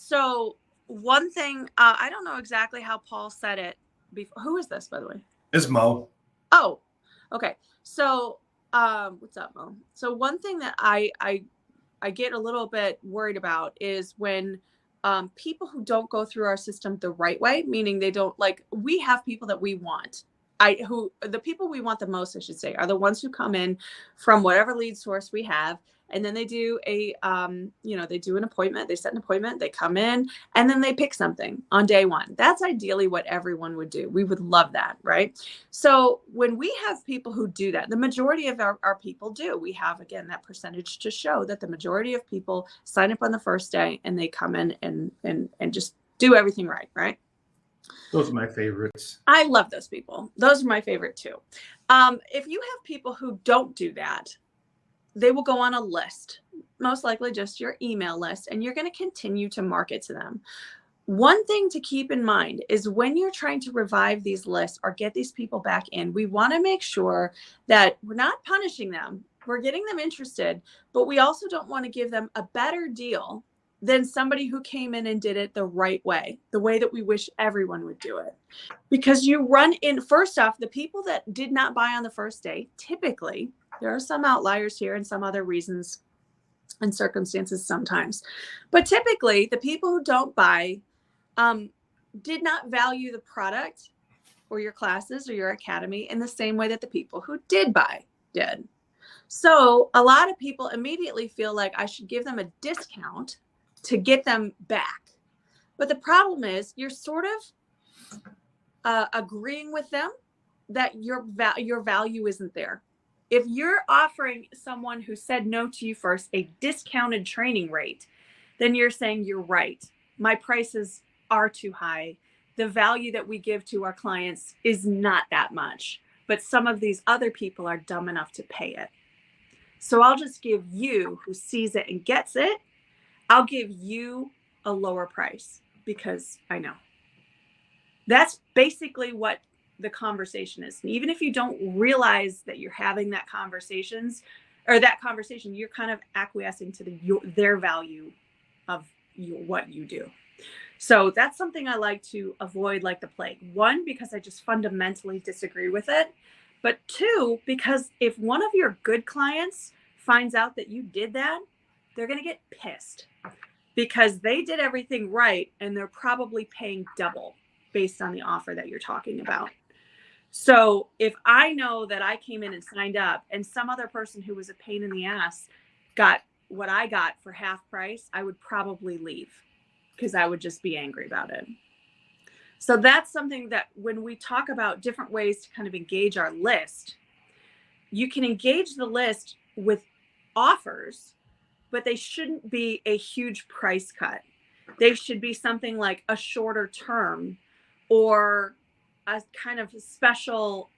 So one thing, I don't know exactly how Paul said it before. Who is this, by the way? It's Mo. Oh, okay. So, what's up, Mo? So one thing that I get a little bit worried about is when people who don't go through our system the right way, meaning they don't like, we have people that we want. The people we want the most, I should say, are the ones who come in from whatever lead source we have. And then they do they do an appointment, they set an appointment, they come in, and then they pick something on day one. That's ideally what everyone would do. We would love that, right? So when we have people who do that, the majority of our people do. We have, again, that percentage to show that the majority of people sign up on the first day and they come in and just do everything right, right? Those are my favorites. I love those people. Those are my favorite too. If you have people who don't do that, they will go on a list, most likely just your email list, and you're going to continue to market to them. One thing to keep in mind is when you're trying to revive these lists or get these people back in, we want to make sure that we're not punishing them. We're getting them interested, but we also don't want to give them a better deal than somebody who came in and did it the right way, the way that we wish everyone would do it. Because you run in, first off, the people that did not buy on the first day, typically, there are some outliers here and some other reasons and circumstances sometimes, but typically the people who don't buy did not value the product or your classes or your academy in the same way that the people who did buy did. So a lot of people immediately feel like I should give them a discount to get them back. But the problem is you're sort of agreeing with them that your value isn't there. If you're offering someone who said no to you first a discounted training rate, then you're saying you're right. My prices are too high. The value that we give to our clients is not that much, but some of these other people are dumb enough to pay it. So I'll just give you, who sees it and gets it, I'll give you a lower price because I know. That's basically what the conversation is. And even if you don't realize that you're having that conversation, you're kind of acquiescing to their value of what you do. So that's something I like to avoid like the plague. One, because I just fundamentally disagree with it. But two, because if one of your good clients finds out that you did that, they're going to get pissed because they did everything right and they're probably paying double based on the offer that you're talking about. So if I know that I came in and signed up and some other person who was a pain in the ass got what I got for half price, I would probably leave because I would just be angry about it. So that's something that when we talk about different ways to kind of engage our list, you can engage the list with offers, but they shouldn't be a huge price cut. They should be something like a shorter term or a kind of special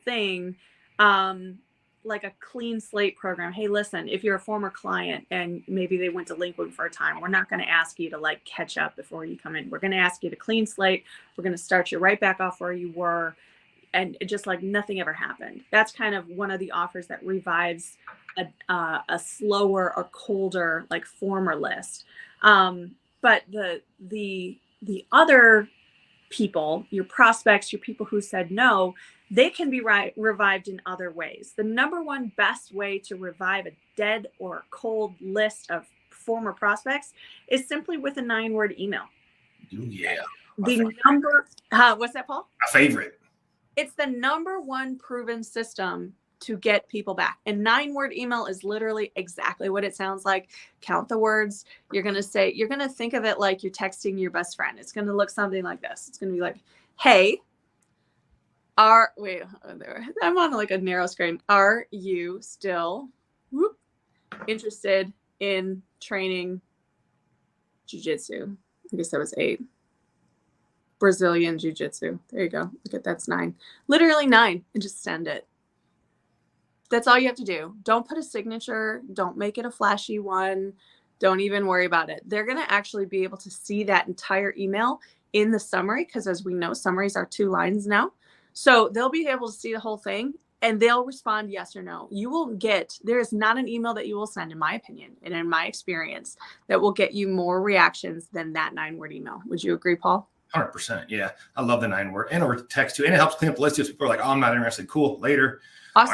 thing, like a clean slate program. Hey, listen, if you're a former client and maybe they went delinquent for a time, we're not going to ask you to like catch up before you come in. We're going to ask you to clean slate. We're going to start you right back off where you were. And just like nothing ever happened. That's kind of one of the offers that revives a slower or colder, like former list. But the other people, your prospects, your people who said no, they can be revived in other ways. The number one best way to revive a dead or cold list of former prospects is simply with a 9-word email. Yeah. What's that, Paul? My favorite. It's the number one proven system to get people back. And 9-word email is literally exactly what it sounds like. Count the words. You're going to think of it like you're texting your best friend. It's going to look something like this. It's going to be like, hey, I'm on like a narrow screen. Are you still interested in training jiu-jitsu? I guess that was 8. Brazilian jiu-jitsu. There you go. Look at that's 9. Literally 9, and just send it. That's all you have to do. Don't put a signature. Don't make it a flashy one. Don't even worry about it. They're going to actually be able to see that entire email in the summary because as we know, summaries are 2 lines now. So they'll be able to see the whole thing and they'll respond yes or no. You will get, there is not an email that you will send, in my opinion and in my experience, that will get you more reactions than that 9-word email. Would you agree, Paul? 100%. Yeah. I love the 9-word and or text too. And it helps clean up the list. If people are like, oh, I'm not interested. Cool. Later. Awesome.